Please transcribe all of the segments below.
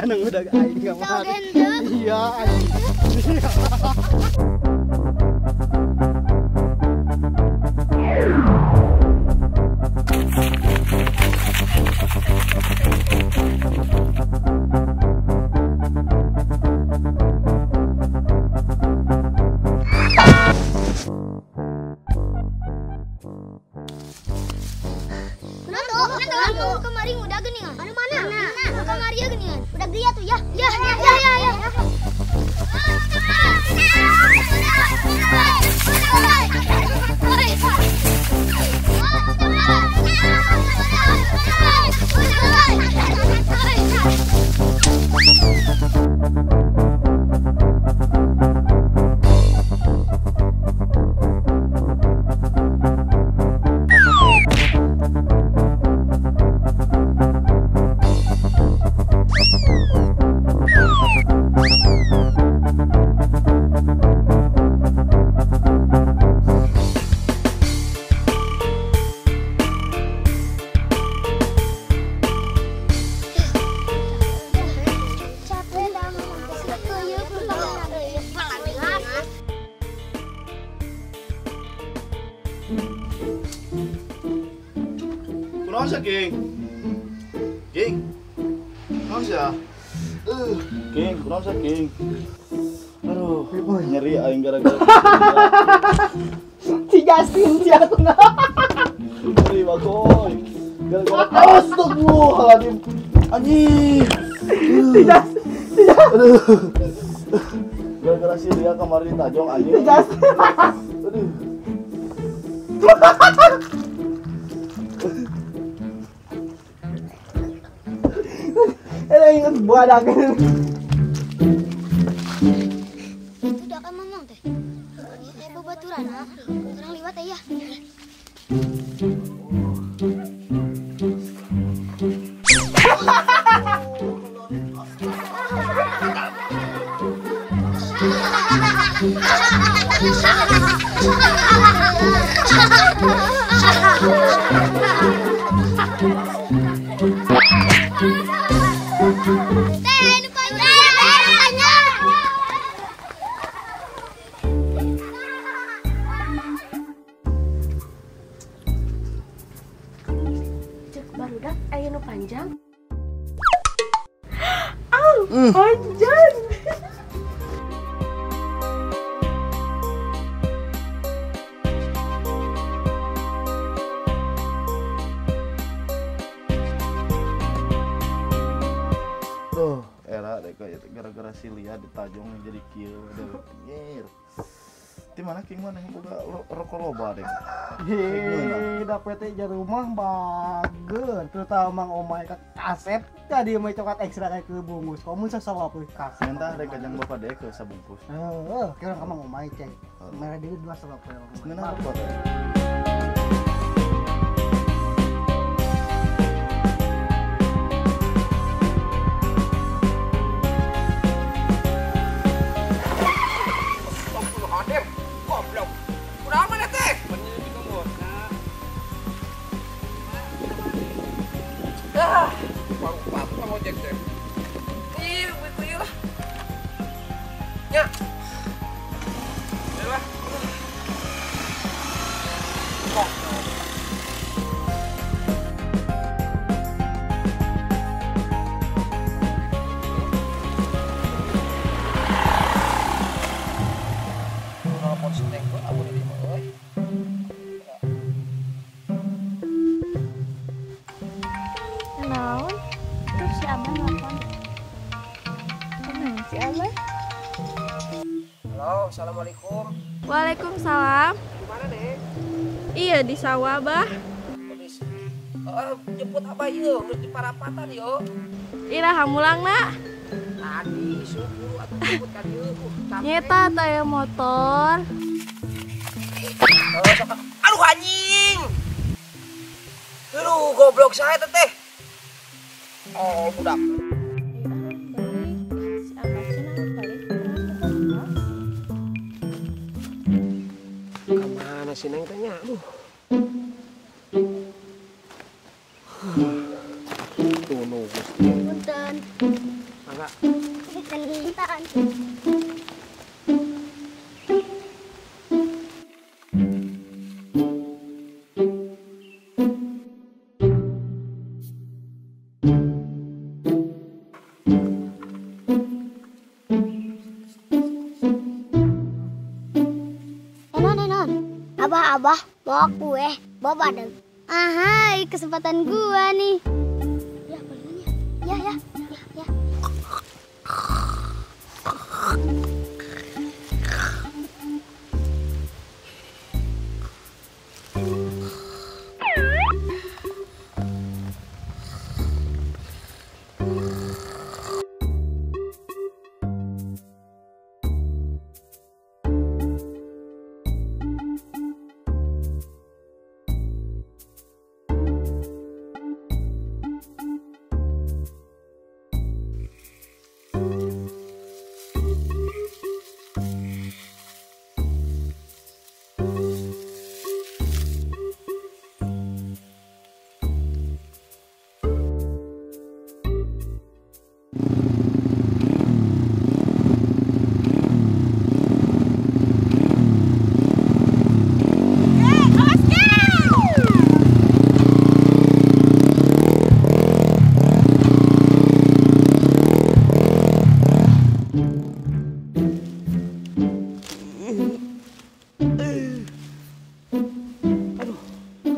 nang udah aing enggak mau. Iya aing. Kemarin udah geningan. Mana? Kemarin ya geningan. Udah dia tuh ya. Ya. Kunaon sa King? King. Kunaon siya? King, kunaon sa King? Aduh, nyeri aing gara-gara. Si Justin si aku na. Nyeri bagoy. Gara-gara astagfirullahaladzim. Anjing. Si Justin. Aduh. Gara-gara si Ria kemarin tajong anjing. Si Justin. Aduh. Ingat buah dagang. Itu udah kan mamang teh. Kayak babaturan ah. Orang liwat ya. Barudak aya nu panjang. Panjang. Duh, era deh kayak gara-gara si Lia ditajong jadi kieu deh. Nyir. Di mana King mana yang boga rokok loba deh. Dapet teh di rumah bageun, terutama Mang Omay ka kaset jadi mah coklat ekstra kayak ke bungkus. Kamu sasalap euy kaset. Mentah rek kajang bapak deh ke sabungkus. Kira ka Mang Omay cek. Merah deui 2 salap we. Ngeunah rokok teh. Naon? Terus si Abang nelfon. Si Abang? Halo, assalamualaikum. Waalaikumsalam. Gimana deh? Iya di sawah, Bah. Kondisi. Jemput apa yuk? Harus di parapatan yuk. Ira hamulang nak. Tadi subuh atau jemput kan yuk. Nyeta taya motor. Aduh anjing. Aduh goblok saya teteh. Oh budak. Si Abah cenah balik. Kemana sih Neng tanya? Tuh nunggu. Punten. Mangga Abah mau kue, bawa badan. Ahai, kesempatan gua nih. Ya, badannya. Ya.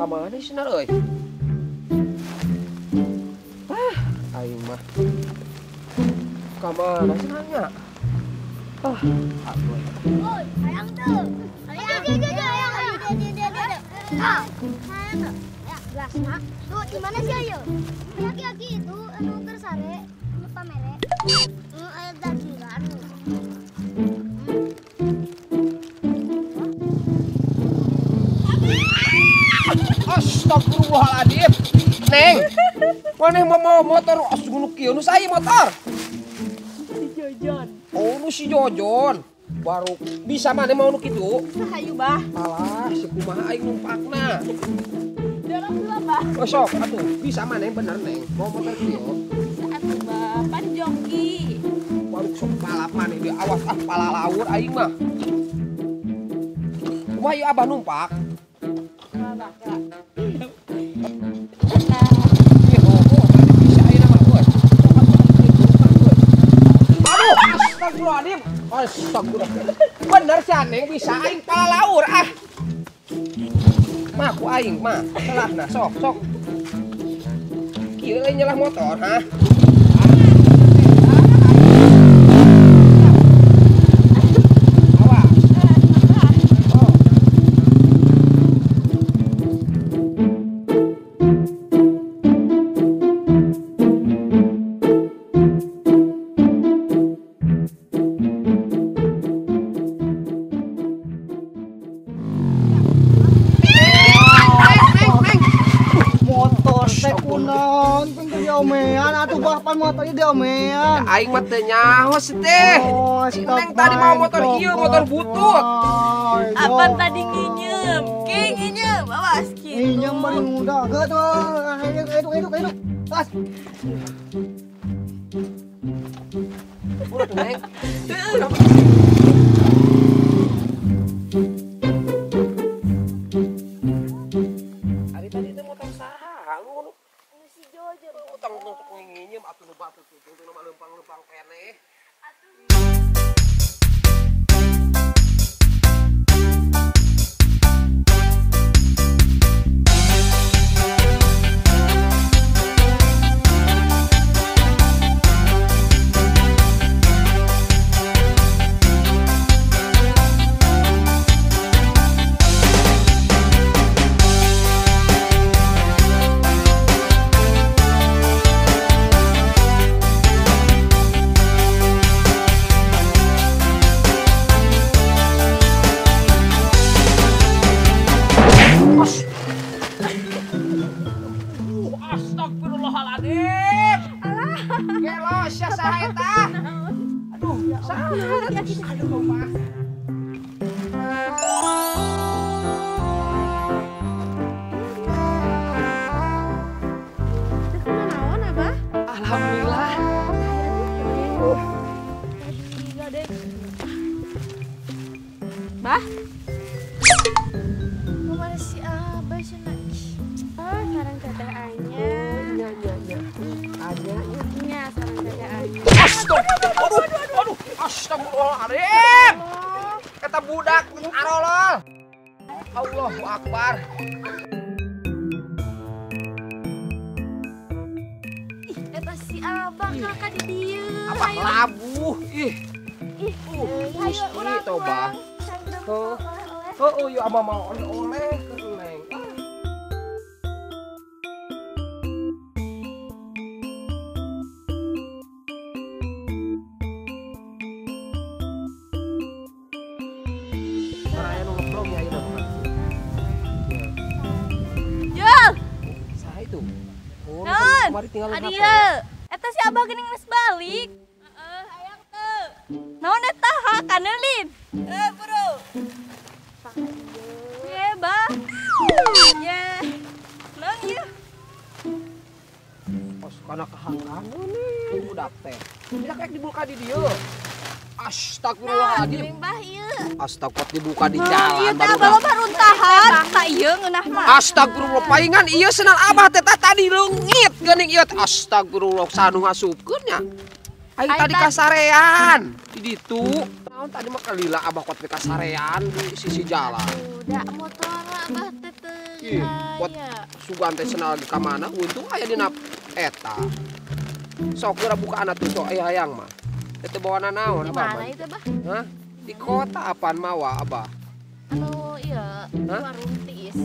Kamana sinar euy? Aing mah. Kamana sinarnya? Aduh. Woi, ayang tuh. Ayang. Ya, gelasna. Tuh, di mana sih ayo? Aki-aki itu anu gersare, anu pamere. Aya dasiran. Astagfirullahaladzim. Neng, mana mau motor asuh kieu nu saya motor. Si Jojon. Oh, nu si Jojon. Baru bisa mana mau nu kitu? Sahayu bah. Alah, si kumaha aing numpakna. Dorong dua bah. Oh, sok atuh, bisa mana bener Neng. Mau motor kieu. Atuh bah, pan joki. Baru sok balapan di awas pala laur aing mah. Kumaha ieu abah numpak? Astagfirullahaladzim. Astagfirullah. Bener si Neng bisa aing pala laur ah. Mah ku aing mah. Selahna sok. Kieu nyelah motor ha. Diomean atuh bahkan motornya diomean. Aing mah teu nyaho teh. Oh, Si Neng tadi mau motor ieu, motor butut. Apa tadi nginyem? Nginyem, awas gitu. Nginyem bari muda. Ge tuh, hidup. Tas. Udah tuh Neng. Ari tadi teh motor saha? Lu Si Jojon. utang untuk nginjem atuh nu batu tuh nama lempang-lempang keneh. Astagfirullahaladzim. Gelo sia saha eta? Aduh, saha? Aduh, Pak. Teu kunaon abah? Alhamdulillah. Bah? Kemana si abah cenah? Oh, sareng teteh anyar. Nya. Ada Nya sareng teteh anyar. Aduh, astagfirullahaladzim. Kata budak arolol. Allahu Akbar. Eta si abang kakak di dieu. Abah labuh. Ih. Hayo urang toba. Oh. Oh, ya ama mau oleh-oleh ke Neng. Karaya nu ngeblong ya ieu mah. Jul, Saha itu? Oh, naon? kemarin tinggal Adieu. Eta si abah geuning geus balik. Heeh, hayang teu. Naon eta ha kanelin? Bro. Ye, Bah. Ye. Naon ieu? Pas kana kahangkan nih budak teh. Tidak kayak dibuka di dieu. Astagfirullahaladzim. Geuning Bah ieu. Astagfirullah dibuka di Ieu jalan teh abah mah runtahan. Tak ieu ngeunah mah. Astagfirullah paingan ieu senal abah teh tadi leungit geuning ieu. Astagfirullah sanu ngasupkeun nya. Aing tadi kasarean di ditu. Naon tadi mah kalila abah kuat kasarean di sisi jalan. Udah motor abah teh teu. Ih, kuat sugan teh senal di ka mana untung aya dina eta. Sok geura buka anak tuh sok aya hayang mah. Teh bawa naon Di abah? mana itu, Bah? Hah? Di kota apaan mawa abah? Anu ieu, warung tiis.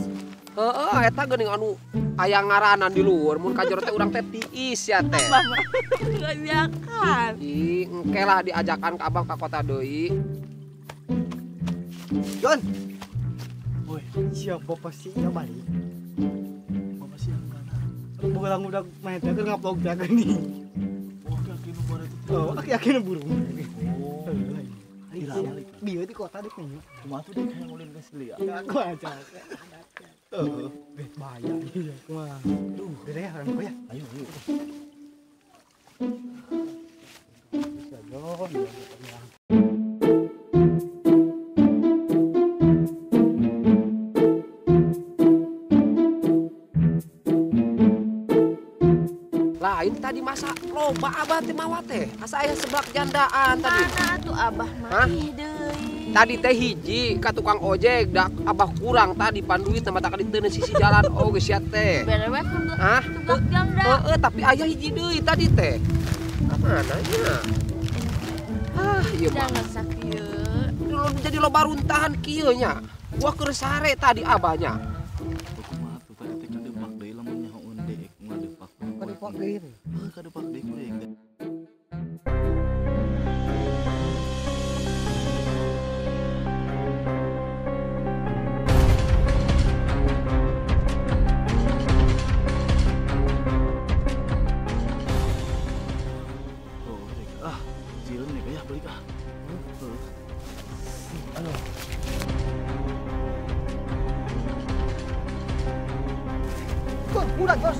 Heeh, eta geuning anu aya ngaranan di luhur mun kajero teh urang teh tiis ya teh. Bah mah. Ngajakan. Ih, engke lah diajakan ka abang ka kota deui. Jon. Woi, siap bapak sih ya balik. Bapak sih yang mana? Bukan udah main teh ngupload teh nih. Oh, yakin nu bare itu. Oh, aku yakin burung. Oh. Iya, dia di kota deh nih. Kumaha tuh deh kayak ngulin geus liat. Aku aja. Bahaya iya. Wah. Duh, gede ya orang ya. Ayo, ayo. Bisa Jon. Lain tadi masa loba abah teh mawa teh. Asa aya seblak jandaan tadi. Mana tuh abah Hah? mah deui. Tadi teh hiji ka tukang ojek dak abah kurang tadi panduit nama tak diteuneun sisi jalan oh geus sia teh. Berewe Hah? tumbak janda. Heeh, tapi aya hiji deui tadi teh. Ka mana nya? Ah, ieu mah. Jangan sakieu. Jadi loba runtahan kieu nya. Gua keur sare tadi abahnya. Kumaha tuh tadi teh kadepak deui lamun nyahoeun deek ngadepak. Kadepak deui. Heuh, kadepak deui ku deek teh. Oh, deek. Ah, jieun nih ya balik ah. Heuh. Jon, udah Jos.